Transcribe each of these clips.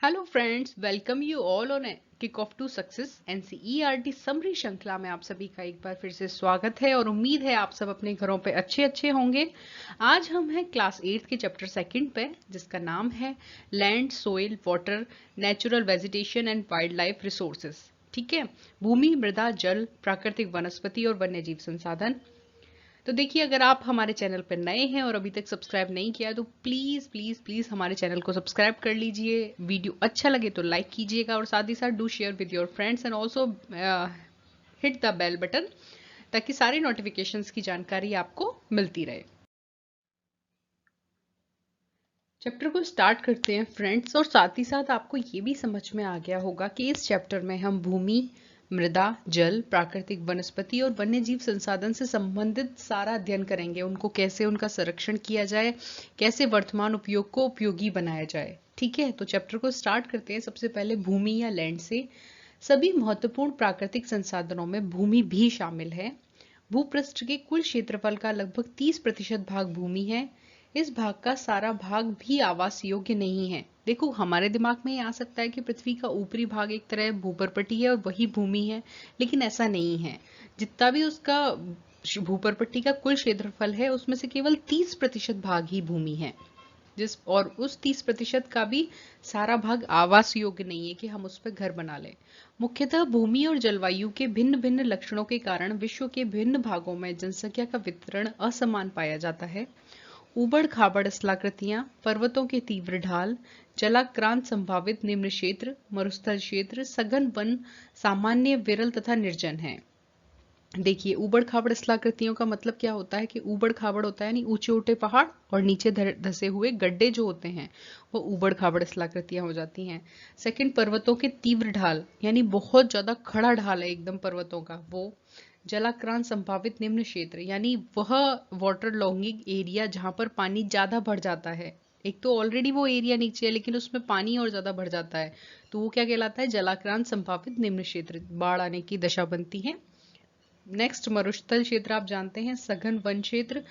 Hello friends, welcome you all on kick off to success NCERT summary श्रृंखला में आप सभी का एक बार फिर से स्वागत है और उम्मीद है आप सब अपने घरों पे अच्छे होंगे। आज हम हैं क्लास 8 के चैप्टर सेकंड पे, जिसका नाम है land, soil, water, natural vegetation and wild life resources. ठीक है, भूमि, मृदा, जल, प्राकृतिक वनस्पति और वन्यजीव संसाधन। तो देखिए, अगर आप हमारे चैनल पर नए हैं और अभी तक सब्सक्राइब नहीं किया है तो प्लीज़ प्लीज़ प्लीज़ हमारे चैनल को सब्सक्राइब कर लीजिए। वीडियो अच्छा लगे तो लाइक कीजिएगा और साथ ही साथ do share with your friends and also hit the bell button, ताकि सारी नोटिफिकेशंस की जानकारी आपको मिलती रहे। चैप्टर को स्टार्ट करते हैं फ्रेंड्स, और साथ ही साथ आपको ये भी समझ में आ गया होगा कि इस चैप्टर में हम भूमि, मृदा, जल, प्राकृतिक वनस्पति और वन्यजीव संसाधन से संबंधित सारा अध्ययन करेंगे। उनको कैसे उनका संरक्षण किया जाए, कैसे वर्तमान उपयोग को उपयोगी बनाया जाए। ठीक है, तो चैप्टर को स्टार्ट करते हैं सबसे पहले भूमि या लैंड से। सभी महत्वपूर्ण प्राकृतिक संसाधनों में भूमि भी शामिल है। भूपृष्ठ के कुल क्षेत्रफल का लगभग 30% भाग भूमि है। इस भाग का सारा भाग भी आवास योग्य नहीं है। देखो, हमारे दिमाग में ये आ सकता है कि पृथ्वी का ऊपरी भाग एक तरह भूपर्पटी है और वही भूमि है, लेकिन ऐसा नहीं है। जितना भी उसका भूपर्पटी का कुल क्षेत्रफल है, उसमें से केवल 30% भाग ही भूमि है। और उस 30% का भी सारा भाग आवास योग्य नहीं है कि हम उस पर घर बना लें। मुख्यतः भूमि और जलवायु के भिन्न भिन्न लक्षणों के कारण विश्व के भिन्न भागों में जनसंख्या का वितरण असमान पाया जाता है। ऊबड़ खाबड़ स्थलाकृतियां, पर्वतों के तीव्र ढाल, जलाक्रांत संभावित निम्न क्षेत्र, मरुस्थल क्षेत्र, सघन वन सामान्य, विरल तथा निर्जन है। देखिए, ऊबड़ खाबड़ स्थलाकृतियों का मतलब क्या होता है कि ऊबड़ खाबड़ होता है यानी ऊंचे ऊंचे पहाड़ और नीचे धसे हुए गड्ढे जो होते हैं वो ऊबड़ खाबड़ स्थलाकृतियां हो जाती हैं। सेकंड, पर्वतों के तीव्र ढाल यानी बहुत ज्यादा खड़ा ढाल है एकदम पर्वतों का वो। जलाक्रांत संभावित निम्न क्षेत्र यानी वह वाटर लॉगिंग एरिया जहां पर पानी ज्यादा बढ़ जाता है। एक तो ऑलरेडी वो एरिया नीचे है लेकिन उसमें पानी और ज्यादा बढ़ जाता है, तो वो क्या कहलाता है? जलाक्रांत संभावित निम्न क्षेत्र, बाढ़ आने की दशा बनती है। नेक्स्ट, मरुस्थल क्षेत्र आप जानते हैं, सघन वन क्षेत्र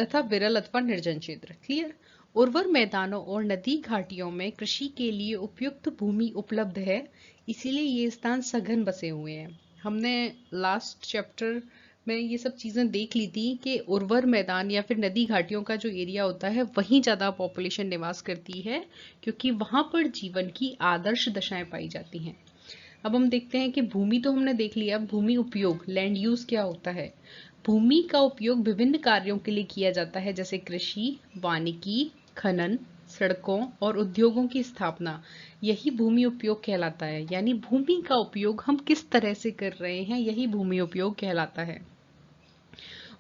तथा विरल अथवा निर्जन क्षेत्र। क्लियर? उर्वर मैदानों और नदी घाटियों में कृषि के लिए उपयुक्त भूमि उपलब्ध है, इसीलिए ये स्थान सघन बसे हुए हैं। हमने लास्ट चैप्टर में ये सब चीजें देख ली थी कि उर्वर मैदान या फिर नदी घाटियों का जो एरिया होता है वहीं ज्यादा पॉपुलेशन निवास करती है, क्योंकि वहां पर जीवन की आदर्श दशाएं पाई जाती हैं। अब हम देखते हैं कि भूमि तो हमने देख लिया, भूमि उपयोग, लैंड यूज क्या होता है। भूमि का उपयोग विभिन्न कार्यों के लिए किया जाता है, जैसे कृषि, वानिकी, खनन, सड़कों और उद्योगों की स्थापना। यही भूमि उपयोग कहलाता है, यानी भूमि का उपयोग हम किस तरह से कर रहे हैं, यही भूमि उपयोग कहलाता है।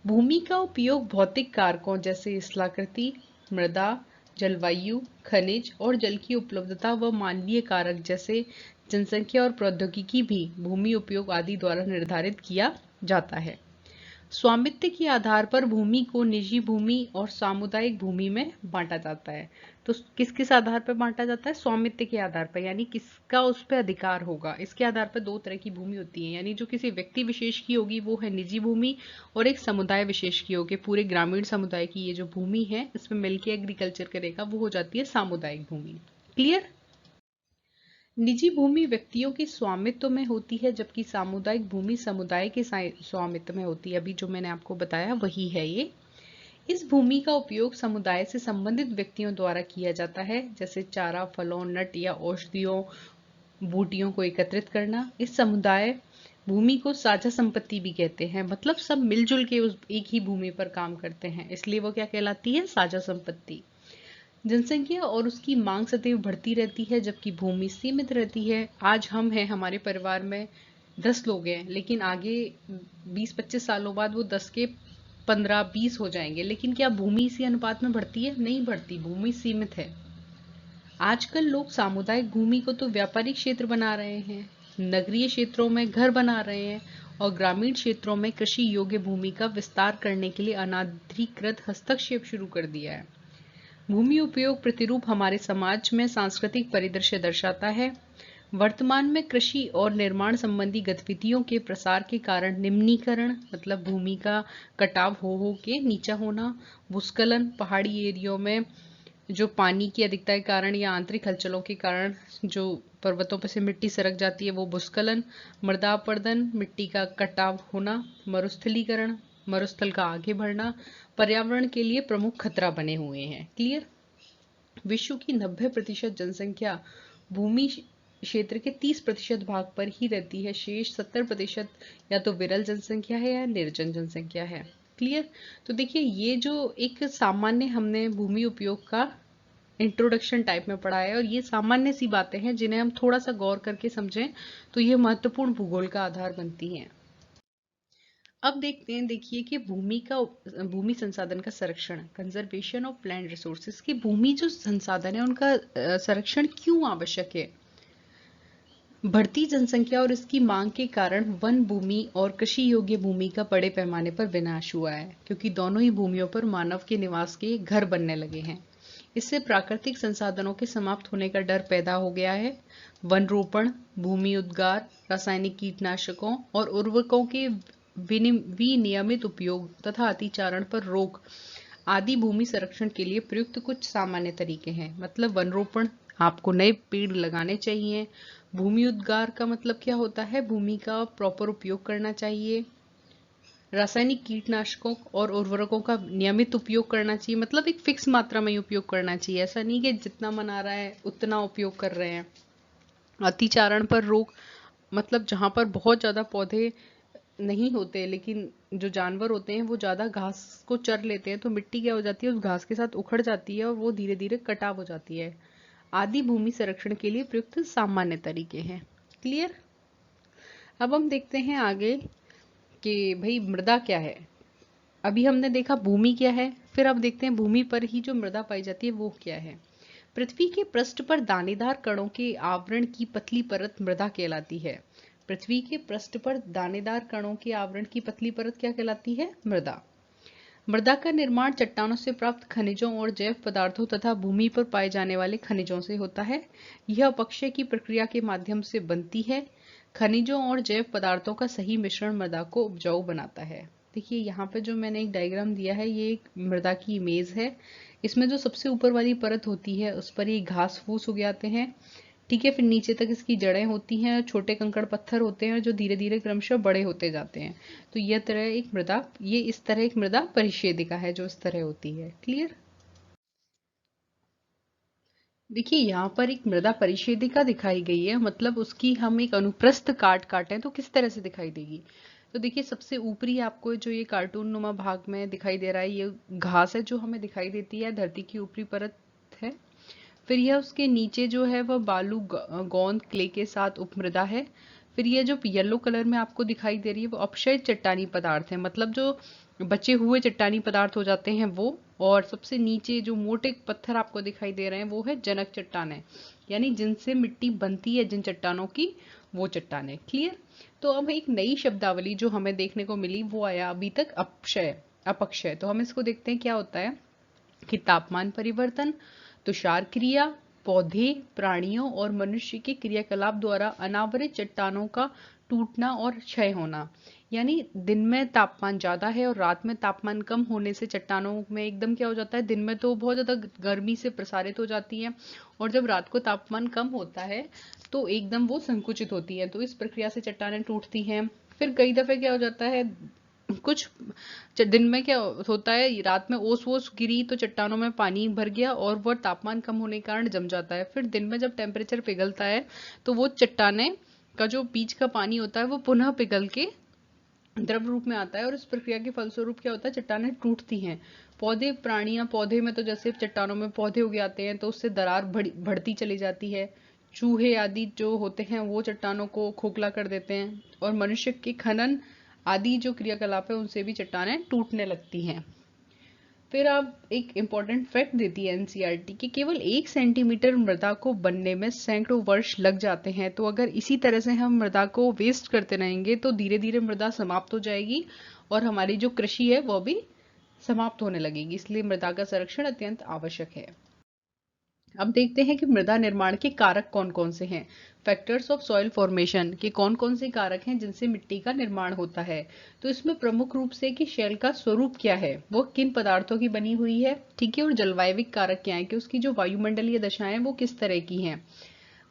भूमि का उपयोग भौतिक कारकों जैसे स्थलाकृति, मृदा, जलवायु, खनिज और जल की उपलब्धता व मानवीय कारक जैसे जनसंख्या और प्रौद्योगिकी भी भूमि उपयोग आदि द्वारा निर्धारित किया जाता है। स्वामित्व के आधार पर भूमि को निजी भूमि और सामुदायिक भूमि में बांटा जाता है। तो किस किस आधार पर बांटा जाता है? स्वामित्व के आधार पर, यानी किसका उस पर अधिकार होगा। इसके आधार पर दो तरह की भूमि होती है, यानी जो किसी व्यक्ति विशेष की होगी वो है निजी भूमि, और एक समुदाय विशेष की होगी, पूरे ग्रामीण समुदाय की ये जो भूमि है इसमें मिलकर एग्रीकल्चर करेगा, वो हो जाती है सामुदायिक भूमि। क्लियर? निजी भूमि व्यक्तियों के स्वामित्व में होती है, जबकि सामुदायिक भूमि समुदाय के स्वामित्व में होती है। अभी जो मैंने आपको बताया वही है ये। इस भूमि का उपयोग समुदाय से संबंधित व्यक्तियों द्वारा किया जाता है, जैसे चारा, फलों, नट या औषधियों, बूटियों को एकत्रित करना। इस समुदाय भूमि को साझा संपत्ति भी कहते हैं, मतलब सब मिलजुल के उस एक ही भूमि पर काम करते हैं, इसलिए वो क्या कहलाती है? साझा संपत्ति। जनसंख्या और उसकी मांग सदैव बढ़ती रहती है, जबकि भूमि सीमित रहती है। आज हम हैं, हमारे परिवार में 10 लोग हैं, लेकिन आगे 20-25 सालों बाद वो 10 के 15-20 हो जाएंगे, लेकिन क्या भूमि इसी अनुपात में बढ़ती है? नहीं बढ़ती, भूमि सीमित है। आजकल लोग सामुदायिक भूमि को तो व्यापारिक क्षेत्र बना रहे हैं, नगरीय क्षेत्रों में घर बना रहे हैं, और ग्रामीण क्षेत्रों में कृषि योग्य भूमि का विस्तार करने के लिए अनाधिकृत हस्तक्षेप शुरू कर दिया है। भूमि उपयोग प्रतिरूप हमारे समाज में सांस्कृतिक परिदृश्य दर्शाता है। वर्तमान में कृषि और निर्माण संबंधी गतिविधियों के प्रसार के कारण निम्नीकरण, मतलब भूमि का कटाव हो के नीचा होना, भूस्खलन, पहाड़ी एरियो में जो पानी की अधिकता के कारण या आंतरिक हलचलों के कारण जो पर्वतों पर से मिट्टी सरक जाती है वो भूस्खलन, मृदा अपरदन, मिट्टी का कटाव होना, मरुस्थलीकरण, मरुस्थल का आगे बढ़ना पर्यावरण के लिए प्रमुख खतरा बने हुए हैं। क्लियर। विश्व की 90% जनसंख्या भूमि क्षेत्र के 30% भाग पर ही रहती है। शेष 70% या तो विरल जनसंख्या है या निर्जन जनसंख्या है। क्लियर। तो देखिए ये जो एक सामान्य हमने भूमि उपयोग का इंट्रोडक्शन टाइप में पढ़ा है और ये सामान्य सी बातें हैं जिन्हें हम थोड़ा सा गौर करके समझें तो ये महत्वपूर्ण भूगोल का आधार बनती हैं। अब देखते हैं, देखिए कि भूमि संसाधन का संरक्षण, कंजर्वेशन ऑफ लैंड रिसोर्सेज की भूमि जो संसाधन है उनका संरक्षण क्यों आवश्यक है। बढ़ती जनसंख्या और इसकी मांग के कारण वन भूमि और कृषि योग्य भूमि का बड़े पैमाने पर विनाश हुआ है, क्योंकि दोनों ही भूमियों पर मानव के निवास के घर बनने लगे हैं। इससे प्राकृतिक संसाधनों के समाप्त होने का डर पैदा हो गया है। वन रोपण, भूमि उद्गार, रासायनिक कीटनाशकों और उर्वरकों के विनियमित उपयोग तथा अतिचारण पर रोक आदि भूमि संरक्षण के लिए प्रयुक्त कुछ सामान्य तरीके हैं। मतलब वन रोपण, आपको नए पेड़ लगाने चाहिए। भूमि उद्गार का मतलब क्या होता है, भूमि का प्रॉपर उपयोग करना चाहिए। रासायनिक कीटनाशकों और उर्वरकों का नियमित उपयोग करना चाहिए, मतलब एक फिक्स मात्रा में ही उपयोग करना चाहिए, ऐसा नहीं कि जितना मन आ रहा है उतना उपयोग कर रहे हैं। अतिचारण पर रोक, मतलब जहां पर बहुत ज्यादा पौधे नहीं होते लेकिन जो जानवर होते हैं वो ज्यादा घास को चर लेते हैं तो मिट्टी क्या हो जाती है, उस घास के साथ उखड़ जाती है और वो धीरे धीरे कटाव हो जाती है। आदि भूमि संरक्षण के लिए प्रयुक्त सामान्य तरीके हैं। क्लियर। अब हम देखते हैं आगे कि भाई मृदा क्या है। अभी हमने देखा भूमि क्या है, फिर अब देखते हैं भूमि पर ही जो मृदा पाई जाती है वो क्या है। पृथ्वी के पृष्ठ पर दानेदार कणों के आवरण की पतली परत मृदा कहलाती है। पृथ्वी के पृष्ठ पर दानेदार कणों के आवरण की पतली परत क्या कहलाती है, मृदा। मृदा का निर्माण चट्टानों से प्राप्त खनिजों और जैव पदार्थों तथा भूमि पर पाए जाने वाले खनिजों से होता है। यह अपक्षय की प्रक्रिया के माध्यम से बनती है। खनिजों और जैव पदार्थों का सही मिश्रण मृदा को उपजाऊ बनाता है। देखिए यहाँ पे जो मैंने एक डायग्राम दिया है ये एक मृदा की इमेज है। इसमें जो सबसे ऊपर वाली परत होती है उस पर ये घास फूस उग जाते हैं, ठीक है। फिर नीचे तक इसकी जड़ें होती हैं, छोटे कंकड़ पत्थर होते हैं जो धीरे धीरे क्रमशः बड़े होते जाते हैं। तो ये इस तरह एक मृदा परिच्छेदिका है जो इस तरह होती है। क्लियर। देखिए यहाँ पर एक मृदा परिच्छेदिका दिखाई गई है, मतलब उसकी हम एक अनुप्रस्थ काटें तो किस तरह से दिखाई देगी। तो देखिए सबसे ऊपरी आपको जो ये कार्टून नुमा भाग में दिखाई दे रहा है ये घास है जो हमें दिखाई देती है, धरती की ऊपरी परत है। फिर यह उसके नीचे जो है वह बालू गोंद क्ले के साथ उपमृदा है। फिर यह जो येलो कलर में आपको दिखाई दे रही है वो अपक्षय चट्टानी पदार्थ है, मतलब जो बचे हुए चट्टानी पदार्थ हो जाते हैं वो। और सबसे नीचे जो मोटे पत्थर आपको दिखाई दे रहे हैं वो है जनक चट्टानें, यानी जिनसे मिट्टी बनती है जिन चट्टानों की, वो चट्टानें। क्लियर। तो अब एक नई शब्दावली जो हमें देखने को मिली वो आया अभी तक अपक्षय। तो हम इसको देखते हैं क्या होता है कि तापमान परिवर्तन, तुषार क्रिया, पौधे, प्राणियों और मनुष्य के क्रियाकलाप द्वारा अनावरित चट्टानों का टूटना और क्षय होना। यानी दिन में तापमान ज्यादा है और रात में तापमान कम होने से चट्टानों में एकदम क्या हो जाता है, दिन में तो बहुत ज्यादा गर्मी से प्रसारित हो जाती है और जब रात को तापमान कम होता है तो एकदम वो संकुचित होती है, तो इस प्रक्रिया से चट्टानें टूटती हैं। फिर कई दफे क्या हो जाता है, कुछ दिन में क्या होता है, रात में ओस वोस गिरी तो चट्टानों में पानी भर गया और वह तापमान कम होने के कारण जम जाता है। फिर दिन में जब टेम्परेचर पिघलता है तो वो चट्टाने का जो बीच का पानी होता है वो पुनः पिघल के द्रव रूप में आता है और इस प्रक्रिया के फलस्वरूप क्या होता है, चट्टानें टूटती हैं। पौधे, प्राणियां, पौधे में तो जैसे चट्टानों में पौधे उग जाते हैं तो उससे दरार बढ़ती चली जाती है। चूहे आदि जो होते हैं वो चट्टानों को खोखला कर देते हैं और मनुष्य के खनन आदि जो क्रियाकलाप है उनसे भी चट्टानें टूटने लगती हैं। फिर अब एक इम्पॉर्टेंट फैक्ट देती है एनसीईआरटी कि केवल 1 सेंटीमीटर मृदा को बनने में सैकड़ों वर्ष लग जाते हैं। तो अगर इसी तरह से हम मृदा को वेस्ट करते रहेंगे तो धीरे धीरे मृदा समाप्त हो जाएगी और हमारी जो कृषि है वह भी समाप्त होने लगेगी। इसलिए मृदा का संरक्षण अत्यंत आवश्यक है। अब देखते हैं कि मृदा निर्माण के कारक कौन कौन से हैं। फैक्टर्स ऑफ सॉइल फॉर्मेशन के कौन कौन से कारक हैं जिनसे मिट्टी का निर्माण होता है। तो इसमें प्रमुख रूप से कि शैल का स्वरूप क्या है, वो किन पदार्थों की बनी हुई है, ठीक है, और जलवायविक कारक क्या है कि उसकी जो वायुमंडलीय दशाएं वो किस तरह की हैं।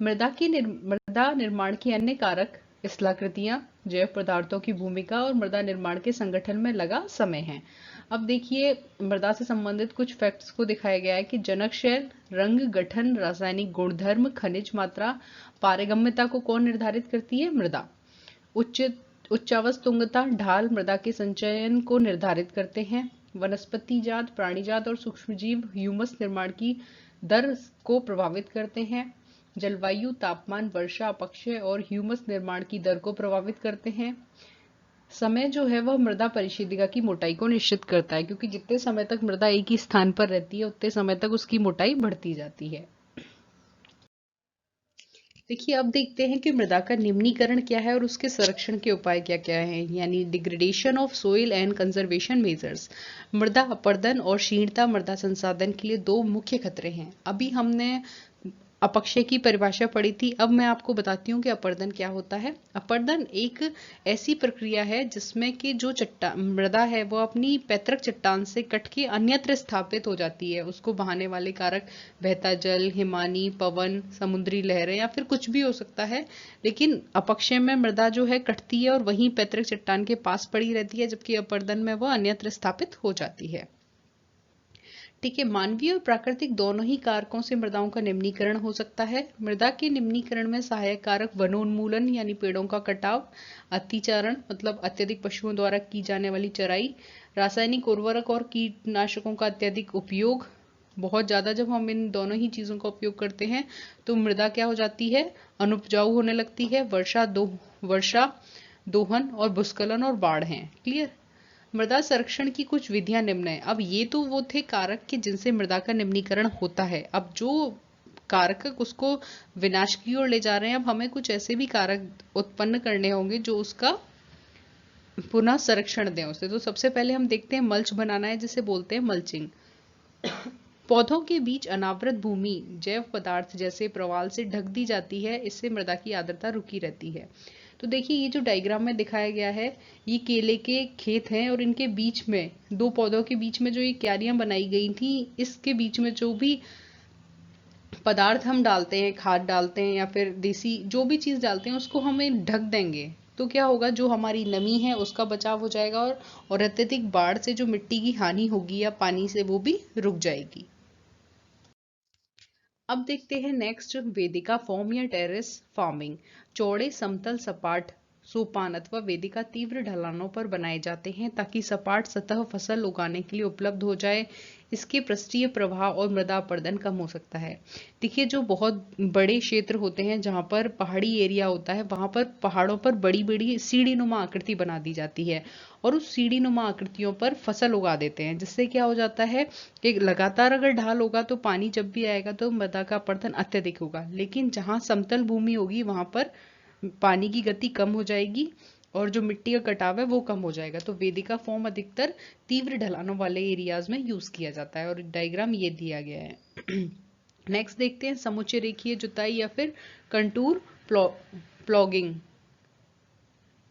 मृदा निर्माण के अन्य कारक स्थलाकृतियां, जैव पदार्थों की भूमिका और मृदा निर्माण के संगठन में लगा समय है। अब देखिए मृदा से संबंधित कुछ फैक्ट्स को दिखाया गया है कि जनक शैल, रंग, गठन, रासायनिक गुणधर्म, खनिज मात्रा, पारगम्यता को कौन निर्धारित करती है, मृदा। उच्चावच ढाल मृदा के संचयन को निर्धारित करते हैं। वनस्पति जात, प्राणी जात और सूक्ष्मजीव ह्यूमस निर्माण की दर को प्रभावित करते हैं। जलवायु, तापमान, वर्षा, अपक्षय और ह्यूमस निर्माण की दर को प्रभावित करते हैं। समय जो है वह मृदा परिशेदिका की मोटाई को निश्चित करता है, क्योंकि जितने समय तक मृदा एक ही स्थान पर रहती है उतने समय तक उसकी मोटाई बढ़ती जाती है। देखिए अब देखते हैं कि मृदा का निम्नीकरण क्या है और उसके संरक्षण के उपाय क्या क्या हैं, यानी degradation of soil and conservation measures. मृदा अपरदन और क्षीणता मृदा संसाधन के लिए दो मुख्य खतरे हैं। अभी हमने अपक्षय की परिभाषा पढ़ी थी, अब मैं आपको बताती हूँ कि अपरदन क्या होता है। अपरदन एक ऐसी प्रक्रिया है जिसमें कि जो मृदा है वो अपनी पैतृक चट्टान से कट के अन्यत्र स्थापित हो जाती है। उसको बहाने वाले कारक बहता जल, हिमानी, पवन, समुद्री लहरें या फिर कुछ भी हो सकता है, लेकिन अपक्षय में मृदा जो है कटती है और वहीं पैतृक चट्टान के पास पड़ी रहती है, जबकि अपरदन में वह अन्यत्र स्थापित हो जाती है। ठीक है, मानवीय और प्राकृतिक दोनों ही कारकों से मृदाओं का निम्नीकरण हो सकता है। मृदा के निम्नीकरण में सहायक कारक वनोन्मूलन यानी पेड़ों का कटाव, अतिचारण मतलब अत्यधिक पशुओं द्वारा की जाने वाली चराई, रासायनिक उर्वरक और कीटनाशकों का अत्यधिक उपयोग। बहुत ज्यादा जब हम इन दोनों ही चीजों का उपयोग करते हैं तो मृदा क्या हो जाती है, अनुपजाऊ होने लगती है। वर्षा, दोहन और भूस्खलन और बाढ़ हैं। क्लियर। मृदा संरक्षण की कुछ विधियां निम्न है। अब ये तो वो थे कारक कि जिनसे मृदा का निम्नीकरण होता है। अब जो कारक उसको विनाश की ओर ले जा रहे हैं, अब हमें कुछ ऐसे भी कारक उत्पन्न करने होंगे जो उसका पुनः संरक्षण दें उसे। तो सबसे पहले हम देखते हैं मल्च बनाना है, जिसे बोलते हैं मल्चिंग। पौधों के बीच अनावृत भूमि जैव पदार्थ जैसे प्रवाल से ढक दी जाती है, इससे मृदा की आर्द्रता रुकी रहती है। तो देखिए ये जो डायग्राम में दिखाया गया है, ये केले के खेत हैं और इनके बीच में दो पौधों के बीच में जो ये क्यारियां बनाई गई थी, इसके बीच में जो भी पदार्थ हम डालते हैं, खाद डालते हैं या फिर देसी जो भी चीज डालते हैं, उसको हमें ढक देंगे तो क्या होगा, जो हमारी नमी है उसका बचाव हो जाएगा और अत्यधिक बाढ़ से जो मिट्टी की हानि होगी या पानी से वो भी रुक जाएगी। अब देखते हैं नेक्स्ट वेदिका फॉर्म या टेरेस फार्मिंग। चौड़े समतल सपाट सोपान अथवा वेदिका तीव्र ढलानों पर बनाए जाते हैं ताकि सपाट सतह फसल उगाने के लिए उपलब्ध हो जाए। इसके पृष्ठीय प्रभाव और मृदा अपरदन कम हो सकता है। देखिए जो बहुत बड़े क्षेत्र होते हैं जहां पर पहाड़ी एरिया होता है, वहां पर पहाड़ों पर बड़ी बड़ी सीढ़ी नुमा आकृति बना दी जाती है और उस सीढ़ी नुमा आकृतियों पर फसल उगा देते हैं, जिससे क्या हो जाता है कि लगातार अगर ढाल होगा तो पानी जब भी आएगा तो मृदा का अपरदन अत्यधिक होगा, लेकिन जहां समतल भूमि होगी वहां पर पानी की गति कम हो जाएगी और जो मिट्टी का कटाव है वो कम हो जाएगा। तो वेदिका फॉर्म अधिकतर तीव्र ढलानों वाले एरियाज में यूज किया जाता है और डायग्राम ये दिया गया है। नेक्स्ट देखते हैं समुच्चय रेखीय जुताई या फिर कंटूर प्लॉगिंग।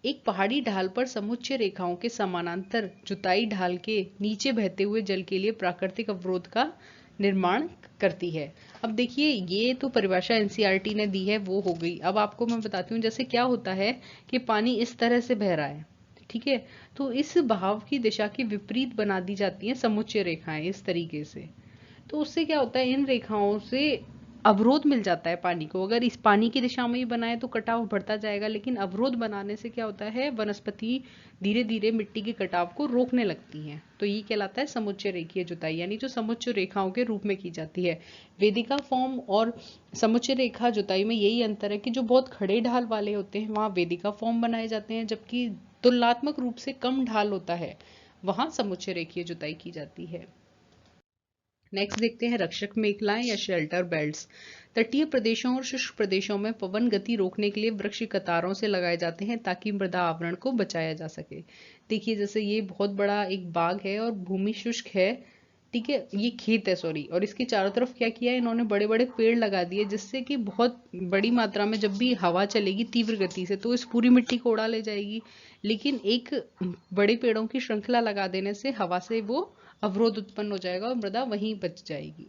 एक पहाड़ी ढाल पर समुच्चय रेखाओं के समानांतर जुताई ढाल के नीचे बहते हुए जल के लिए प्राकृतिक अवरोध का निर्माण करती है। अब देखिए ये तो परिभाषा एनसीईआरटी ने दी है वो हो गई। अब आपको मैं बताती हूँ जैसे क्या होता है कि पानी इस तरह से बह रहा है, ठीक है, तो इस बहाव की दिशा के विपरीत बना दी जाती है समुच्चय रेखाएं इस तरीके से। तो उससे क्या होता है, इन रेखाओं से अवरोध मिल जाता है पानी को। अगर इस पानी की दिशा में ही बनाए तो कटाव बढ़ता जाएगा, लेकिन अवरोध बनाने से क्या होता है, वनस्पति धीरे धीरे मिट्टी के कटाव को रोकने लगती हैं। तो ये कहलाता है समुच्चय रेखीय जुताई, यानी जो समुच्चय रेखाओं के रूप में की जाती है। वेदिका फॉर्म और समुच्चय रेखा जुताई में यही अंतर है कि जो बहुत खड़े ढाल वाले होते हैं वहां वेदिका फॉर्म बनाए जाते हैं, जबकि तुलनात्मक रूप से कम ढाल होता है वहां समुच्चय रेखीय जुताई की जाती है। नेक्स्ट देखते हैं रक्षक मेखलाएं या शेल्टर बेल्ट्स। तटीय प्रदेशों और शुष्क प्रदेशों में पवन गति रोकने के लिए वृक्ष कतारों से लगाए जाते हैं ताकि मृदा आवरण को बचाया जा सके। देखिए जैसे ये बहुत बड़ा एक बाग है और भूमि शुष्क है, ठीक है, ये खेत है सॉरी, और इसके चारों तरफ क्या किया है इन्होंने, बड़े बड़े पेड़ लगा दिए, जिससे कि बहुत बड़ी मात्रा में जब भी हवा चलेगी तीव्र गति से तो इस पूरी मिट्टी को उड़ा ले जाएगी। लेकिन एक बड़े पेड़ों की श्रृंखला लगा देने से हवा से वो अवरोध उत्पन्न हो जाएगा और मृदा वहीं बच जाएगी।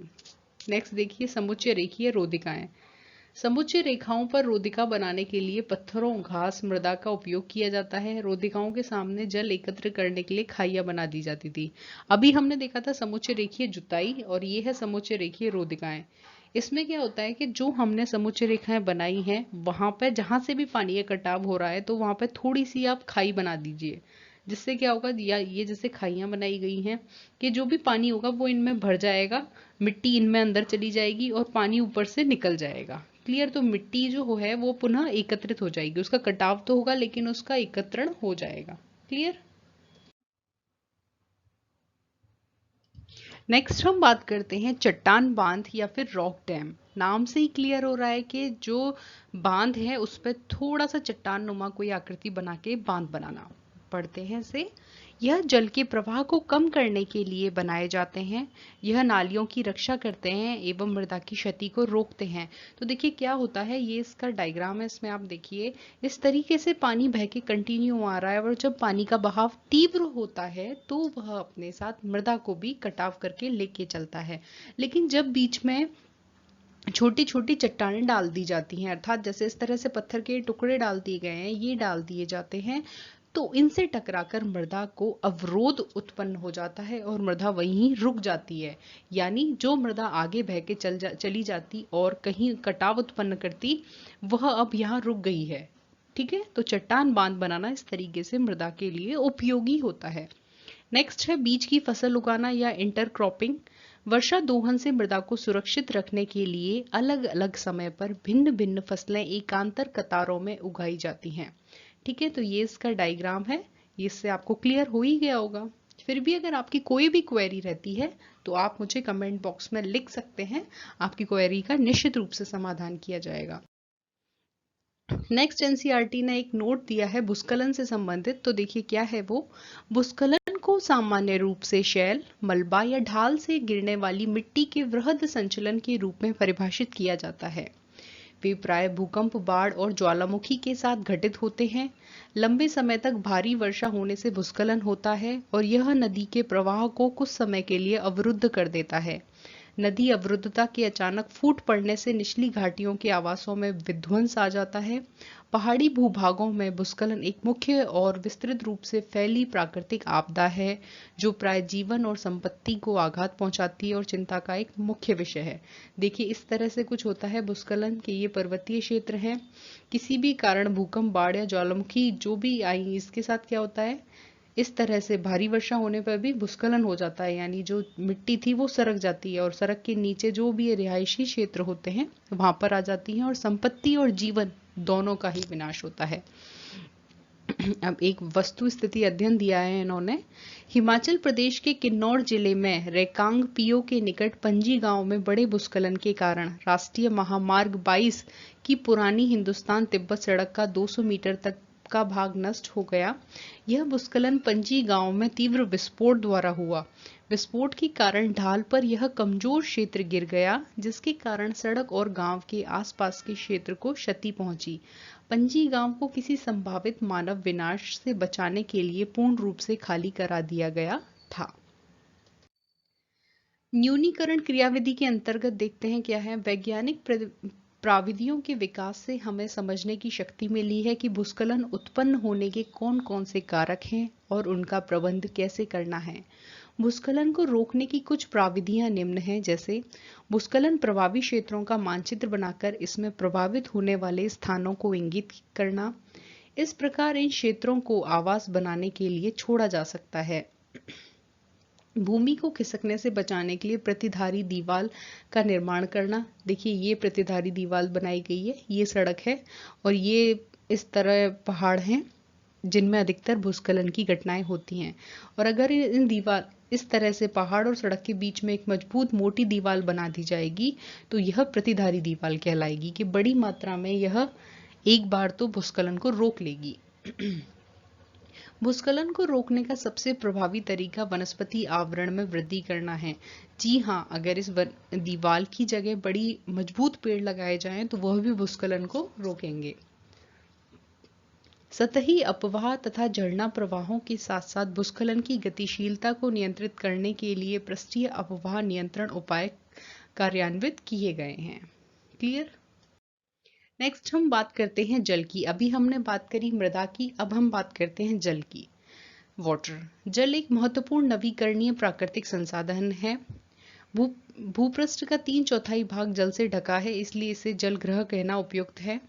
नेक्स्ट देखिए, समुच्चय रेखीय रोधिकाएं। समुच्चय रेखाओं पर रोधिका बनाने के लिए पत्थरों, घास, मृदा का उपयोग किया जाता है। रोधिकाओं के सामने जल एकत्र करने के लिए खाइयां बना दी जाती थी। अभी हमने देखा था समुच्चय रेखीय जुताई, और ये है समुच्चय रेखीय रोधिकाएं। इसमें क्या होता है कि जो हमने समुच्चय रेखाएं बनाई हैं वहां पर जहां से भी पानी का कटाव हो रहा है तो वहां पर थोड़ी सी आप खाई बना दीजिए, जिससे क्या होगा, या ये जैसे खाइयां बनाई गई हैं कि जो भी पानी होगा वो इनमें भर जाएगा, मिट्टी इनमें अंदर चली जाएगी और पानी ऊपर से निकल जाएगा। क्लियर? तो मिट्टी जो है वो पुनः एकत्रित हो जाएगी, उसका कटाव तो होगा लेकिन उसका एकत्रण हो जाएगा। क्लियर? नेक्स्ट हम बात करते हैं चट्टान बांध या फिर रॉक डैम। नाम से ही क्लियर हो रहा है कि जो बांध है उस पर थोड़ा सा चट्टान नुमा कोई आकृति बना के बांध बनाना। पढ़ते हैं इसे। यह जल के प्रवाह को कम करने के लिए बनाए जाते हैं। यह नालियों की रक्षा करते हैं एवं मृदा की क्षति को रोकते हैं। तो देखिए क्या होता है, ये इसका डायग्राम है, इसमें आप देखिए इस तरीके से पानी बह के कंटिन्यू आ रहा है, और जब पानी का बहाव तीव्र होता है तो वह अपने साथ मृदा को भी कटाव करके लेके चलता है। लेकिन जब बीच में छोटी छोटी चट्टानें डाल दी जाती हैं, अर्थात जैसे इस तरह से पत्थर के टुकड़े डाल दिए गए हैं, ये डाल दिए जाते हैं, तो इनसे टकराकर मृदा को अवरोध उत्पन्न हो जाता है और मृदा वहीं रुक जाती है। यानी जो मृदा आगे बह के चली जाती और कहीं कटाव उत्पन्न करती, वह अब यहाँ रुक गई है। ठीक है, तो चट्टान बांध बनाना इस तरीके से मृदा के लिए उपयोगी होता है। नेक्स्ट है बीज की फसल उगाना या इंटरक्रॉपिंग। वर्षा दोहन से मृदा को सुरक्षित रखने के लिए अलग अलग समय पर भिन्न भिन्न फसलें एकांतर कतारों में उगाई जाती हैं। ठीक है, तो ये इसका डायग्राम है, इससे आपको क्लियर हो ही गया होगा। फिर भी अगर आपकी कोई भी क्वेरी रहती है तो आप मुझे कमेंट बॉक्स में लिख सकते हैं, आपकी क्वेरी का निश्चित रूप से समाधान किया जाएगा। नेक्स्ट एनसीईआरटी ने एक नोट दिया है भूस्खलन से संबंधित, तो देखिए क्या है वो। भूस्खलन को सामान्य रूप से शैल, मलबा या ढाल से गिरने वाली मिट्टी के वृहद संचलन के रूप में परिभाषित किया जाता है। वे प्राय भूकंप, बाढ़ और ज्वालामुखी के साथ घटित होते हैं। लंबे समय तक भारी वर्षा होने से भूस्खलन होता है और यह नदी के प्रवाह को कुछ समय के लिए अवरुद्ध कर देता है। नदी अवरुद्धता के अचानक फूट पड़ने से निचली घाटियों के आवासों में विध्वंस आ जाता है। पहाड़ी भूभागों में भूस्खलन एक मुख्य और विस्तृत रूप से फैली प्राकृतिक आपदा है, जो प्राय जीवन और संपत्ति को आघात पहुंचाती है और चिंता का एक मुख्य विषय है। देखिए इस तरह से कुछ होता है भूस्खलन के, ये पर्वतीय क्षेत्र है, किसी भी कारण भूकंप, बाढ़ या ज्वालामुखी जो भी आई, इसके साथ क्या होता है, इस तरह से भारी वर्षा होने पर भी भूस्खलन हो जाता है, यानी जो मिट्टी थी वो सरक जाती है और सड़क के नीचे जो भी रिहायशी क्षेत्र होते हैं वहां पर आ जाती हैं और संपत्ति और जीवन दोनों का ही विनाश होता है। अब एक वस्तु स्थिति अध्ययन दिया है इन्होंने। हिमाचल प्रदेश के किन्नौर जिले में रेकांग पीओ के निकट पंजी गांव में बड़े भूस्खलन के कारण राष्ट्रीय महामार्ग 22 की पुरानी हिंदुस्तान तिब्बत सड़क का 200 मीटर तक का भाग नष्ट हो गया। यह भूस्खलन पंजी गांव में तीव्र विस्फोट द्वारा हुआ। विस्फोट के कारण ढाल पर यह कमजोर क्षेत्र गिर गया, जिसके कारण सड़क और गांव के आसपास के क्षेत्र को क्षति पहुंची। पंजी गांव को किसी संभावित मानव विनाश से बचाने के लिए पूर्ण रूप से खाली करा दिया गया था। न्यूनीकरण क्रियाविधि के अंतर्गत देखते हैं क्या है। वैज्ञानिक प्राविधियों के विकास से हमें समझने की शक्ति मिली है कि भूस्खलन उत्पन्न होने के कौन कौन से कारक हैं और उनका प्रबंध कैसे करना है। भूस्खलन को रोकने की कुछ प्राविधियां निम्न हैं, जैसे भूस्खलन प्रभावी क्षेत्रों का मानचित्र बनाकर इसमें प्रभावित होने वाले स्थानों को इंगित करना। इस प्रकार इन क्षेत्रों को आवास बनाने के लिए छोड़ा जा सकता है। भूमि को खिसकने से बचाने के लिए प्रतिधारी दीवार का निर्माण करना। देखिए ये प्रतिधारी दीवार बनाई गई है, ये सड़क है और ये इस तरह पहाड़ हैं जिनमें अधिकतर भूस्खलन की घटनाएं होती हैं। और अगर इन दीवार इस तरह से पहाड़ और सड़क के बीच में एक मजबूत मोटी दीवार बना दी जाएगी तो यह प्रतिधारी दीवार कहलाएगी कि बड़ी मात्रा में यह एक बार तो भूस्खलन को रोक लेगी। भूस्खलन को रोकने का सबसे प्रभावी तरीका वनस्पति आवरण में वृद्धि करना है। जी हाँ, अगर इस दीवार की जगह बड़ी मजबूत पेड़ लगाए जाएं तो वह भी भूस्खलन को रोकेंगे। सतही अपवाह तथा झरना प्रवाहों के साथ साथ भूस्खलन की गतिशीलता को नियंत्रित करने के लिए पृष्ठीय अपवाह नियंत्रण उपाय कार्यान्वित किए गए हैं। क्लियर? नेक्स्ट हम बात करते हैं जल की। अभी हमने बात करी मृदा की, अब हम बात करते हैं जल की। वाटर, जल एक महत्वपूर्ण नवीकरणीय प्राकृतिक संसाधन है। भूपृष्ठ का 3/4 भाग जल से ढका है, इसलिए इसे जल ग्रह कहना उपयुक्त है।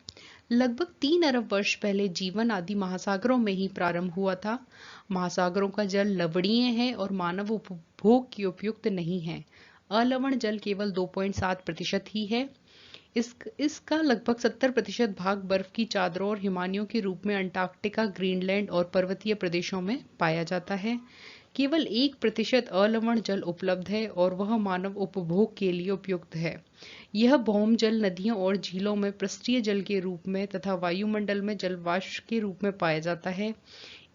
लगभग 3 अरब वर्ष पहले जीवन आदि महासागरों में ही प्रारंभ हुआ था। महासागरों का जल लवणीय है और मानव उपभोग के उपयुक्त नहीं है। अलवण जल केवल 2.7% ही है। इसका लगभग 70% भाग बर्फ की चादरों और हिमानियों के रूप में अंटार्कटिका, ग्रीनलैंड और पर्वतीय प्रदेशों में पाया जाता है। केवल 1% अलवण जल उपलब्ध है और वह मानव उपभोग के लिए उपयुक्त है। यह भौम जल नदियों और झीलों में पृष्ठीय जल के रूप में तथा वायुमंडल में जलवाष्प के रूप में पाया जाता है।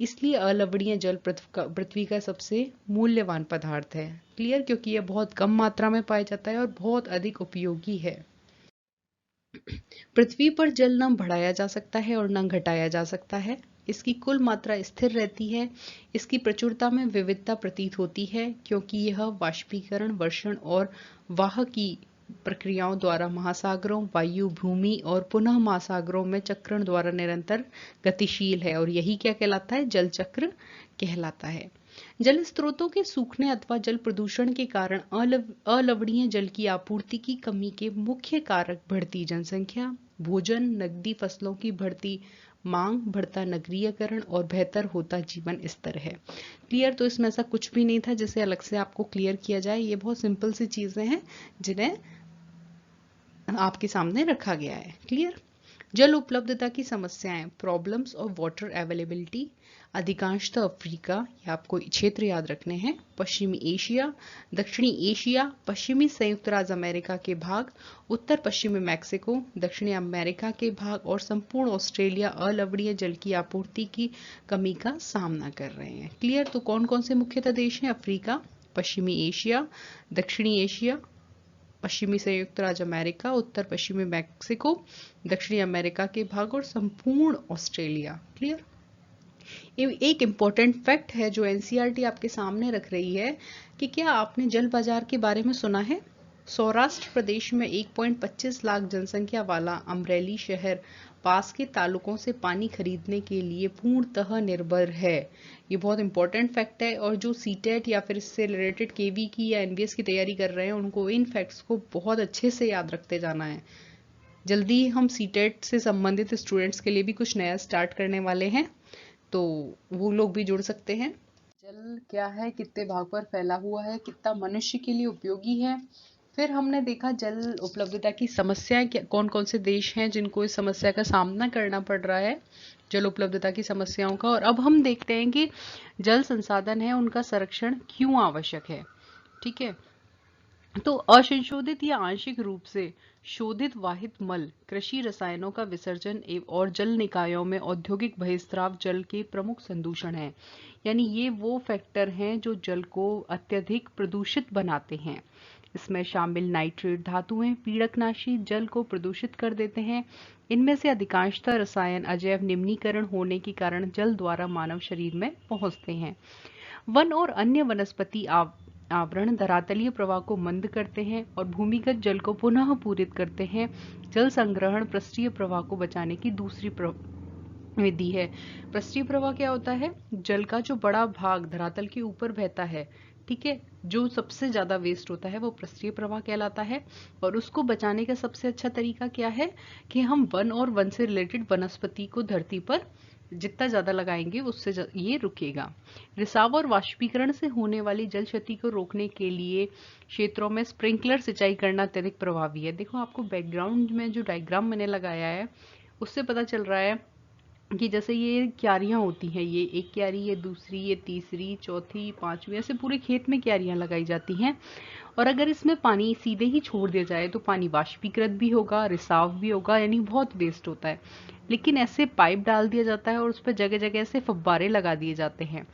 इसलिए अलवणीय जल पृथ्वी का सबसे मूल्यवान पदार्थ है। क्लियर? क्योंकि यह बहुत कम मात्रा में पाया जाता है और बहुत अधिक उपयोगी है। पृथ्वी पर जल न बढ़ाया जा सकता है और न घटाया जा सकता है। इसकी कुल मात्रा स्थिर रहती है। इसकी प्रचुरता में विविधता प्रतीत होती है क्योंकि यह वाष्पीकरण, वर्षण और वाह की प्रक्रियाओं द्वारा महासागरों, वायु, भूमि और पुनः महासागरों में चक्रण द्वारा निरंतर गतिशील है और यही क्या कहलाता है? जल चक्र कहलाता है। जल स्रोतों के सूखने अथवा जल प्रदूषण के कारण अलवणीय जल की आपूर्ति की कमी के मुख्य कारक बढ़ती जनसंख्या, भोजन, नकदी फसलों की बढ़ती मांग, बढ़ता नगरीयकरण और बेहतर होता जीवन स्तर है। क्लियर? तो इसमें ऐसा कुछ भी नहीं था जिसे अलग से आपको क्लियर किया जाए। ये बहुत सिंपल सी चीजें हैं जिन्हें आपके सामने रखा गया है। क्लियर? जल उपलब्धता की समस्याएं, प्रॉब्लम्स ऑफ वाटर अवेलेबिलिटी, अधिकांशतः अफ्रीका, ये आपको क्षेत्र याद रखने हैं, पश्चिमी एशिया, दक्षिणी एशिया, पश्चिमी संयुक्त राज्य अमेरिका के भाग, उत्तर पश्चिमी मैक्सिको, दक्षिणी अमेरिका के भाग और संपूर्ण ऑस्ट्रेलिया अलवणीय जल की आपूर्ति की कमी का सामना कर रहे हैं। क्लियर? तो कौन कौन से मुख्यतः देश हैं? अफ्रीका, पश्चिमी एशिया, दक्षिणी एशिया, पश्चिमी संयुक्त राज्य अमेरिका, उत्तर पश्चिमी मैक्सिको, दक्षिणी अमेरिका के भाग और संपूर्ण ऑस्ट्रेलिया। क्लियर? एक इम्पोर्टेंट फैक्ट है जो एनसीईआरटी आपके सामने रख रही है कि क्या आपने जल बाजार के बारे में सुना है? सौराष्ट्र प्रदेश में 1.25 लाख जनसंख्या वाला अमरेली शहर पास के तालुकों से पानी खरीदने के लिए पूर्णतः निर्भर है। ये बहुत इंपॉर्टेंट फैक्ट है और जो सीटेट या फिर इससे रिलेटेड केवी की या एनबीएस की तैयारी कर रहे हैं उनको इन फैक्ट्स को बहुत अच्छे से याद रखते जाना है। जल्दी ही हम सीटेट से संबंधित स्टूडेंट्स के लिए भी कुछ नया स्टार्ट करने वाले हैं, तो वो लोग भी जुड़ सकते हैं। जल क्या है, कितने भाग पर फैला हुआ है, कितना मनुष्य के लिए उपयोगी है। फिर हमने देखा जल उपलब्धता की समस्याएं, कौन कौन से देश हैं जिनको इस समस्या का सामना करना पड़ रहा है, जल उपलब्धता की समस्याओं का। और अब हम देखते हैं कि जल संसाधन है उनका संरक्षण क्यों आवश्यक है। ठीक है, तो अशंशोधित या आंशिक रूप से शोधित वाहित मल, कृषि रसायनों का विसर्जन और जल निकायों में औद्योगिक बहिस्राव जल के प्रमुख संदूषण हैं। यानी ये वो फैक्टर हैं जो जल को अत्यधिक प्रदूषित बनाते हैं। इसमें शामिल नाइट्रेट धातुएं पीड़कनाशी जल को प्रदूषित कर देते हैं। इनमें से अधिकांशतः रसायन अजैव निम्नीकरण होने के कारण जल द्वारा मानव शरीर में पहुंचते हैं। वन और अन्य वनस्पति आवरण धरातलीय प्रवाह को मंद करते हैं और भूमिगत जल को पुनः पूरित करते हैं। जल संग्रहण पृष्ठीय प्रवाह को बचाने की दूसरी विधि है। पृष्ठीय प्रवाह क्या होता है? जल का जो बड़ा भाग धरातल के ऊपर बहता है, ठीक है, जो सबसे ज्यादा वेस्ट होता है वो पृष्ठीय प्रवाह कहलाता है। और उसको बचाने का सबसे अच्छा तरीका क्या है कि हम वन और वन से रिलेटेड वनस्पति को धरती पर जितना ज्यादा लगाएंगे उससे ये रुकेगा। रिसाव और वाष्पीकरण से होने वाली जल क्षति को रोकने के लिए क्षेत्रों में स्प्रिंकलर सिंचाई करना अत्यधिक प्रभावी है। देखो आपको बैकग्राउंड में जो डायग्राम मैंने लगाया है उससे पता चल रहा है कि जैसे ये क्यारियां होती हैं, ये एक क्यारी, ये दूसरी, ये तीसरी, चौथी, पांचवी, ऐसे पूरे खेत में क्यारियां लगाई जाती हैं। और अगर इसमें पानी सीधे ही छोड़ दिया जाए तो पानी वाष्पीकृत भी होगा, रिसाव भी होगा, यानी बहुत वेस्ट होता है। लेकिन ऐसे पाइप डाल दिया जाता है और उस पर जगह जगह ऐसे फव्वारे लगा दिए जाते हैं,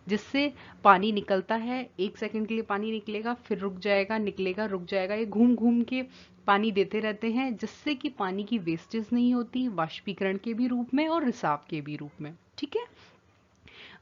जिससे पानी निकलता है। 1 सेकंड के लिए पानी निकलेगा, फिर रुक जाएगा, निकलेगा, रुक जाएगा, ये घूम घूम के पानी देते रहते हैं, जिससे कि पानी की वेस्टेज नहीं होती, वाष्पीकरण के भी रूप में और रिसाव के भी रूप में। ठीक है।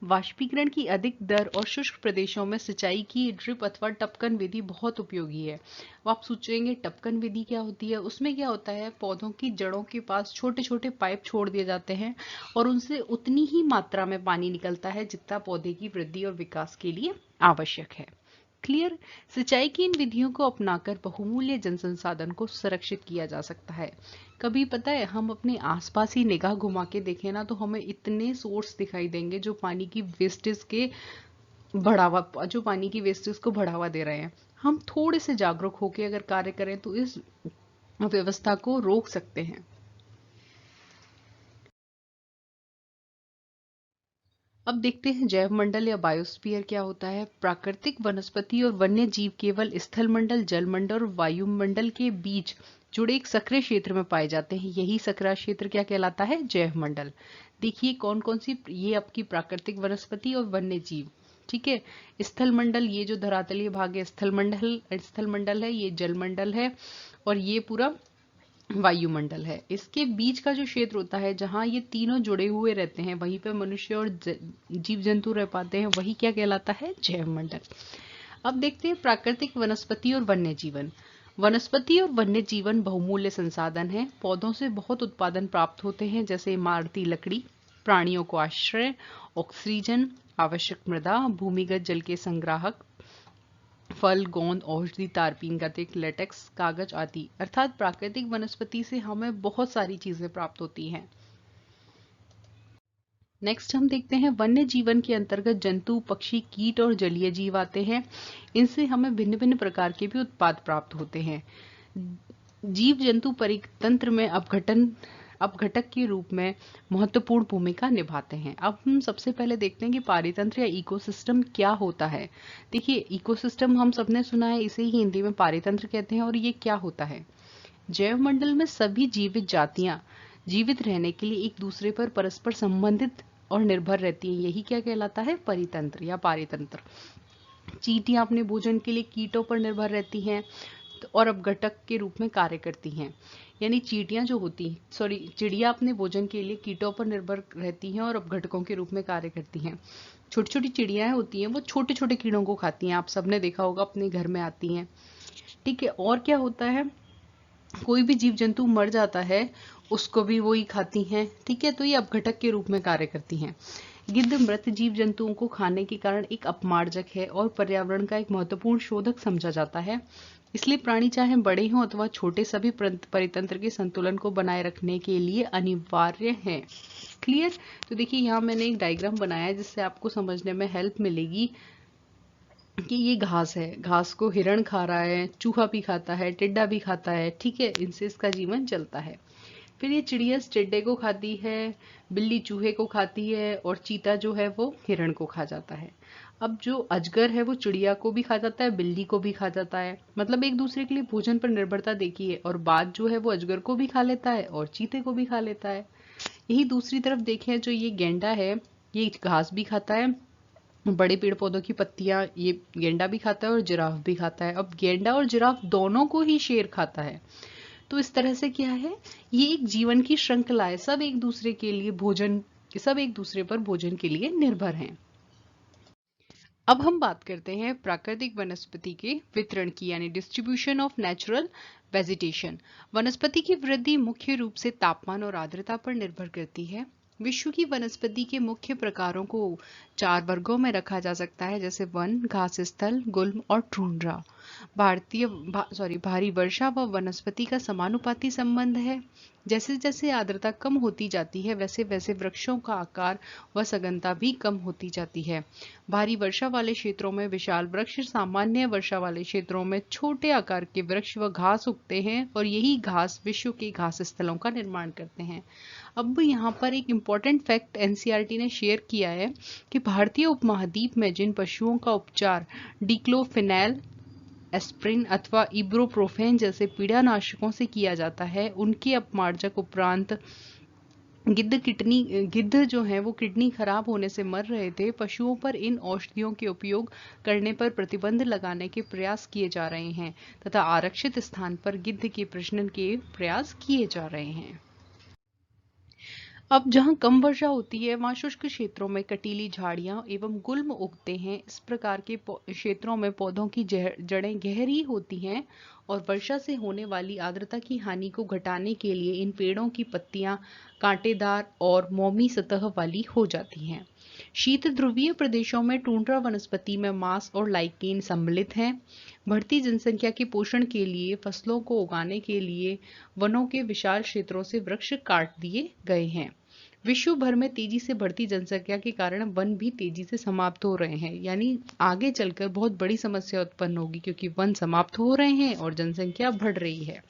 वाष्पीकरण की अधिक दर और शुष्क प्रदेशों में सिंचाई की ड्रिप अथवा टपकन विधि बहुत उपयोगी है। अब आप सोचेंगे टपकन विधि क्या होती है? उसमें क्या होता है, पौधों की जड़ों के पास छोटे छोटे पाइप छोड़ दिए जाते हैं और उनसे उतनी ही मात्रा में पानी निकलता है जितना पौधे की वृद्धि और विकास के लिए आवश्यक है। क्लियर। सिंचाई की इन विधियों को अपनाकर बहुमूल्य जन संसाधन को संरक्षित किया जा सकता है। कभी पता है, हम अपने आसपास ही निगाह घुमा के देखें ना, तो हमें इतने सोर्स दिखाई देंगे जो पानी की वेस्टेज को बढ़ावा दे रहे हैं। हम थोड़े से जागरूक होकर अगर कार्य करें तो इस व्यवस्था को रोक सकते हैं। अब देखते हैं जैव मंडल या बायोस्फीयर क्या होता है। प्राकृतिक वनस्पति और वन्य जीव केवल स्थल मंडल, जल मंडल और वायुमंडल के बीच जुड़े एक सक्रिय क्षेत्र में पाए जाते हैं। यही सक्रिय क्षेत्र क्या कहलाता है? जैव मंडल। देखिए कौन कौन सी, ये आपकी प्राकृतिक वनस्पति और वन्य जीव। ठीक है। स्थल मंडल, ये जो धरातलीय भाग है स्थल मंडल है, ये जल मंडल है, और ये पूरा वायुमंडल है। इसके बीच का जो क्षेत्र होता है जहां ये तीनों जुड़े हुए रहते हैं, वहीं पे मनुष्य और जीव जंतु रह पाते हैं, वही क्या कहलाता है? जैव मंडल। अब देखते हैं प्राकृतिक वनस्पति और वन्य जीवन। वनस्पति और वन्य जीवन बहुमूल्य संसाधन है। पौधों से बहुत उत्पादन प्राप्त होते हैं, जैसे इमारती लकड़ी, प्राणियों को आश्रय, ऑक्सीजन, आवश्यक मृदा, भूमिगत जल के संग्राहक, फल, गोंद, औषधि, तारपीन गतिक, लेटेक्स, कागज आदि। अर्थात प्राकृतिक वनस्पति से हमें बहुत सारी चीजें प्राप्त होती हैं। नेक्स्ट हम देखते हैं वन्य जीवन के अंतर्गत जंतु, पक्षी, कीट और जलीय जीव आते हैं। इनसे हमें भिन्न भिन्न प्रकार के भी उत्पाद प्राप्त होते हैं। जीव जंतु परितंत्र में अपघटक के रूप में महत्वपूर्ण भूमिका निभाते हैं। अब हम सबसे पहले देखते हैं कि पारितंत्र या इकोसिस्टम क्या होता है। देखिए इकोसिस्टम हम सबने सुना है, इसे ही हिंदी में पारितंत्र कहते हैं। और ये क्या होता है? जैव मंडल में सभी जीवित जातियां जीवित रहने के लिए एक दूसरे पर परस्पर संबंधित और निर्भर रहती हैं। यही क्या कहलाता है? परितंत्र या पारितंत्र। चींटियां अपने भोजन के लिए कीटों पर निर्भर रहती हैं और अपघटक के रूप में कार्य करती हैं। यानी चींटियां जो होती चिड़िया अपने भोजन के लिए कीटों पर निर्भर रहती हैं और अपघटकों के रूप में कार्य करती हैं। छोटी छोटी चिड़ियाएं होती हैं, वो छोटे छोटे कीड़ों को खाती हैं। आप सबने देखा होगा, अपने घर में आती हैं। ठीक है। और क्या होता है, कोई भी जीव जंतु मर जाता है उसको भी वो ही खाती हैं। ठीक है। तो ये अपघटक के रूप में कार्य करती हैं। गिद्ध मृत जीव जंतुओं को खाने के कारण एक अपमार्जक है और पर्यावरण का एक महत्वपूर्ण शोधक समझा जाता है। इसलिए प्राणी चाहे बड़े हों अथवा छोटे, सभी परितंत्र के संतुलन को बनाए रखने के लिए अनिवार्य हैं। क्लियर। तो देखिए यहाँ मैंने एक डायग्राम बनाया है जिससे आपको समझने में हेल्प मिलेगी कि ये घास है, घास को हिरण खा रहा है, चूहा भी खाता है, टिड्डा भी खाता है। ठीक है। इनसे इसका जीवन चलता है। फिर ये चिड़िया टिड्डे को खाती है, बिल्ली चूहे को खाती है, और चीता जो है वो हिरण को खा जाता है। अब जो अजगर है वो चिड़िया को भी खा जाता है, बिल्ली को भी खा जाता है। मतलब एक दूसरे के लिए भोजन पर निर्भरता देखिए। और बाज जो है वो अजगर को भी खा लेता है और चीते को भी खा लेता है। यही दूसरी तरफ देखें, जो ये गेंडा है, ये घास भी खाता है, बड़े पेड़ पौधों की पत्तियां ये गेंडा भी खाता है और जिराफ भी खाता है। अब गेंडा और जिराफ दोनों को ही शेर खाता है। तो इस तरह से क्या है, ये एक जीवन की श्रृंखला है। सब एक दूसरे पर भोजन के लिए निर्भर हैं। अब हम बात करते हैं प्राकृतिक वनस्पति के वितरण की, यानी डिस्ट्रीब्यूशन ऑफ नेचुरल वेजिटेशन। वनस्पति की वृद्धि मुख्य रूप से तापमान और आर्द्रता पर निर्भर करती है। विश्व की वनस्पति के मुख्य प्रकारों को 4 वर्गों में रखा जा सकता है, जैसे वन, घास स्थल, गुल्म और टुंड्रा। भारी वर्षा व वनस्पति का समानुपाती संबंध है। जैसे जैसे आर्द्रता कम होती जाती है वैसे वैसे वृक्षों का आकार व सघनता भी कम होती जाती है। भारी वर्षा वाले क्षेत्रों में विशाल वृक्ष, सामान्य वर्षा वाले क्षेत्रों में छोटे आकार के वृक्ष व घास उगते हैं और यही घास विश्व के घास स्थलों का निर्माण करते हैं। अब यहाँ पर एक इम्पॉर्टेंट फैक्ट एनसीईआरटी ने शेयर किया है कि भारतीय उपमहाद्वीप में जिन पशुओं का उपचार डिक्लोफिनेक, एस्प्रिन अथवा इब्रोप्रोफेन जैसे पीड़ानाशकों से किया जाता है, उनके अपमार्जक उपरांत गिद्ध जो है वो किडनी खराब होने से मर रहे थे। पशुओं पर इन औषधियों के उपयोग करने पर प्रतिबंध लगाने के प्रयास किए जा रहे हैं तथा आरक्षित स्थान पर गिद्ध के प्रजनन के प्रयास किए जा रहे हैं। अब जहाँ कम वर्षा होती है वहाँ शुष्क क्षेत्रों में कटीली झाड़ियाँ एवं गुल्म उगते हैं। इस प्रकार के क्षेत्रों में पौधों की जड़ें गहरी होती हैं और वर्षा से होने वाली आर्द्रता की हानि को घटाने के लिए इन पेड़ों की पत्तियां कांटेदार और मोमी सतह वाली हो जाती हैं। शीत ध्रुवीय प्रदेशों में टुंड्रा वनस्पति में मांस और लाइकेन सम्मिलित हैं। बढ़ती जनसंख्या के पोषण के लिए फसलों को उगाने के लिए वनों के विशाल क्षेत्रों से वृक्ष काट दिए गए हैं। विश्व भर में तेजी से बढ़ती जनसंख्या के कारण वन भी तेजी से समाप्त हो रहे हैं, यानी आगे चलकर बहुत बड़ी समस्या उत्पन्न होगी क्योंकि वन समाप्त हो रहे हैं और जनसंख्या बढ़ रही है।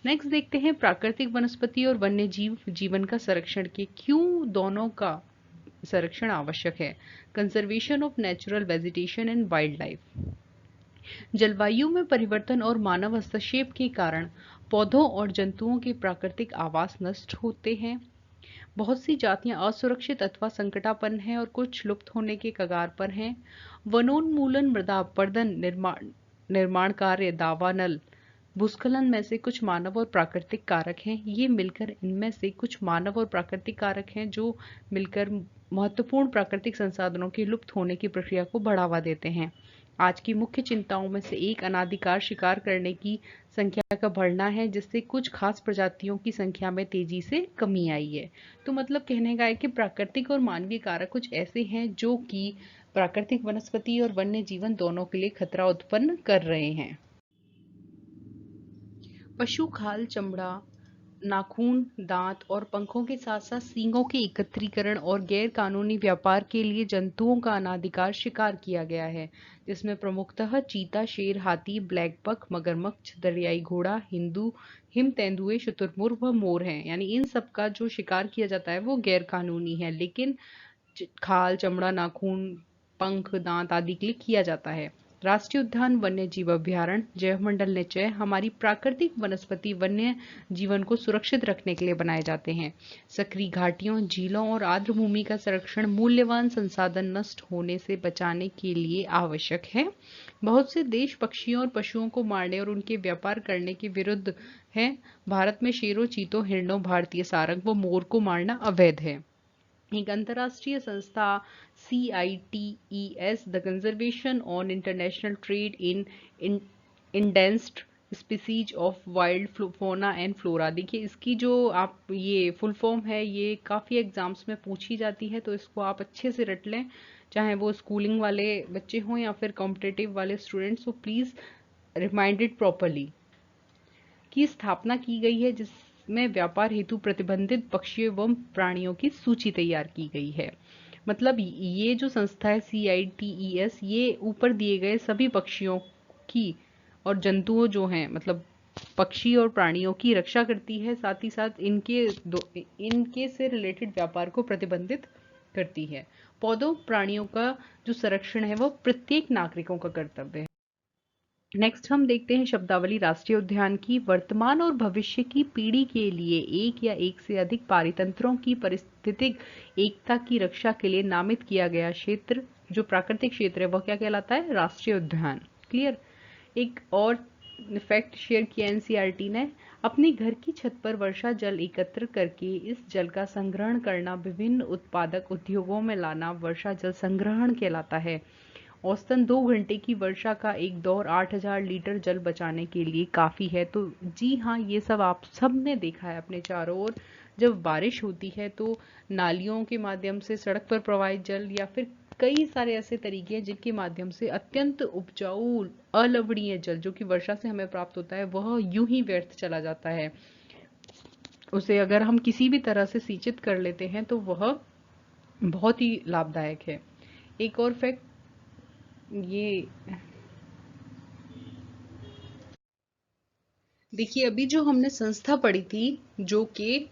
नेक्स्ट देखते हैं प्राकृतिक वनस्पति और वन्य जीव जीवन का संरक्षण के क्यों दोनों का संरक्षण आवश्यक है। Conservation of natural vegetation and wild life. जलवायु में परिवर्तन और मानव हस्तक्षेप के कारण पौधों और जंतुओं के प्राकृतिक आवास नष्ट होते हैं। बहुत सी जातियां असुरक्षित अथवा संकटापन्न हैं और कुछ लुप्त होने के कगार पर हैं। वनोन्मूलन, मृदा अपरदन, निर्माण कार्य, दावानल, भूस्खलन में से कुछ मानव और प्राकृतिक कारक हैं। ये मिलकर इनमें से कुछ मानव और प्राकृतिक कारक हैं जो मिलकर महत्वपूर्ण प्राकृतिक संसाधनों के लुप्त होने की प्रक्रिया को बढ़ावा देते हैं। आज की मुख्य चिंताओं में से एक अनाधिकार शिकार करने की संख्या का बढ़ना है, जिससे कुछ खास प्रजातियों की संख्या में तेजी से कमी आई है। तो मतलब कहने का है कि प्राकृतिक और मानवीय कारक कुछ ऐसे हैं जो कि प्राकृतिक वनस्पति और वन्य जीवन दोनों के लिए खतरा उत्पन्न कर रहे हैं। पशु खाल, चमड़ा, नाखून, दांत और पंखों के साथ साथ सींगों के एकत्रीकरण और गैर कानूनी व्यापार के लिए जंतुओं का अनाधिकार शिकार किया गया है, जिसमें प्रमुखतः चीता, शेर, हाथी, ब्लैक बक, मगरमच्छ, दरियाई घोड़ा, हिम तेंदुए, शुतुरमुर्ग व मोर हैं। यानी इन सब का जो शिकार किया जाता है वो गैर कानूनी है, लेकिन खाल, चमड़ा, नाखून, पंख, दांत आदि के लिए किया जाता है। राष्ट्रीय उद्यान, वन्य जीव अभ्यारण्य, जैवमंडल निचय हमारी प्राकृतिक वनस्पति वन्य जीवन को सुरक्षित रखने के लिए बनाए जाते हैं। सक्रिय घाटियों, झीलों और आर्द्र भूमि का संरक्षण मूल्यवान संसाधन नष्ट होने से बचाने के लिए आवश्यक है। बहुत से देश पक्षियों और पशुओं को मारने और उनके व्यापार करने के विरुद्ध हैं। भारत में शेरों, चीतों, हिरणों, भारतीय सारंग व मोर को मारना अवैध है। एक अंतर्राष्ट्रीय संस्था CITES, the conservation on international trade in endangered species of wild fauna and flora. देखिए इसकी जो आप ये फुल फॉर्म है ये काफ़ी एग्जाम्स में पूछी जाती है, तो इसको आप अच्छे से रट लें, चाहे वो स्कूलिंग वाले बच्चे हों या फिर कॉम्पिटिटिव वाले स्टूडेंट्स हो। Please remind it properly. की स्थापना की गई है जिसमें व्यापार हेतु प्रतिबंधित पक्षियों एवं प्राणियों की सूची तैयार की गई है। मतलब ये जो संस्था है CITES, ये ऊपर दिए गए सभी पक्षियों की और जंतुओं जो हैं, मतलब पक्षी और प्राणियों की रक्षा करती है, साथ ही साथ इनके से रिलेटेड व्यापार को प्रतिबंधित करती है। पौधों प्राणियों का जो संरक्षण है वो प्रत्येक नागरिकों का कर्तव्य है। नेक्स्ट हम देखते हैं शब्दावली राष्ट्रीय उद्यान की। वर्तमान और भविष्य की पीढ़ी के लिए एक या एक से अधिक पारितंत्रों की पारिस्थितिक एकता की रक्षा के लिए नामित किया गया क्षेत्र जो प्राकृतिक क्षेत्र है वह क्या कहलाता है? राष्ट्रीय उद्यान। क्लियर। एक और फैक्ट शेयर किया NCERT ने। अपने घर की छत पर वर्षा जल एकत्र करके इस जल का संग्रहण करना, विभिन्न उत्पादक उद्योगों में लाना वर्षा जल संग्रहण कहलाता है। औसतन 2 घंटे की वर्षा का एक दौर 8000 लीटर जल बचाने के लिए काफ़ी है। तो जी हाँ, ये सब आप सब ने देखा है अपने चारों ओर। जब बारिश होती है तो नालियों के माध्यम से सड़क पर प्रवाहित जल या फिर कई सारे ऐसे तरीके हैं जिनके माध्यम से अत्यंत उपजाऊ अलवणीय जल जो कि वर्षा से हमें प्राप्त होता है वह यूं ही व्यर्थ चला जाता है। उसे अगर हम किसी भी तरह से सिंचित कर लेते हैं तो वह बहुत ही लाभदायक है। एक और फैक्ट ये देखिए, अभी जो हमने संस्था पढ़ी थी जो कि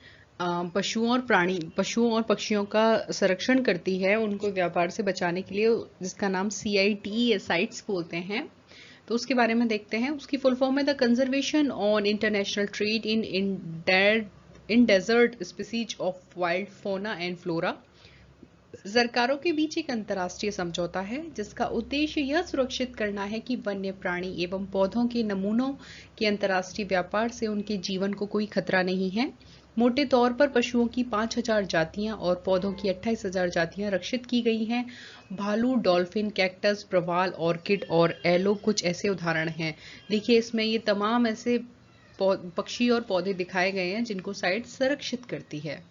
पशुओं और पक्षियों का संरक्षण करती है उनको व्यापार से बचाने के लिए, जिसका नाम CITE साइट्स बोलते हैं। तो उसके बारे में देखते हैं। उसकी फुल फॉर्म है the conservation on international trade in desert species of wild fauna and flora. सरकारों के बीच एक अंतर्राष्ट्रीय समझौता है जिसका उद्देश्य यह सुरक्षित करना है कि वन्य प्राणी एवं पौधों के नमूनों के अंतर्राष्ट्रीय व्यापार से उनके जीवन को कोई खतरा नहीं है। मोटे तौर पर पशुओं की 5000 जातियां और पौधों की 28,000 जातियां रक्षित की गई हैं। भालू, डॉल्फिन, कैक्टस, प्रवाल, ऑर्किड और एलो कुछ ऐसे उदाहरण हैं। देखिए, इसमें ये तमाम ऐसे पक्षी और पौधे दिखाए गए हैं जिनको साइट संरक्षित करती है।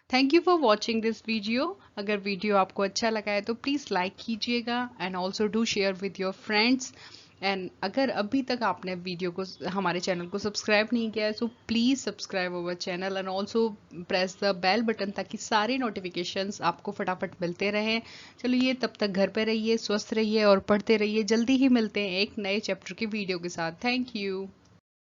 Thank you for watching this video. अगर वीडियो आपको अच्छा लगा है तो प्लीज़ लाइक कीजिएगा and also do share with your friends. And अगर अभी तक आपने वीडियो को हमारे चैनल को सब्सक्राइब नहीं किया है so please subscribe our channel and also press the bell button ताकि सारे नोटिफिकेशंस आपको फटाफट मिलते रहें। चलिए, तब तक घर पे रहिए, स्वस्थ रहिए और पढ़ते रहिए। जल्दी ही मिलते हैं एक नए चैप्टर के वीडियो के साथ। Thank you.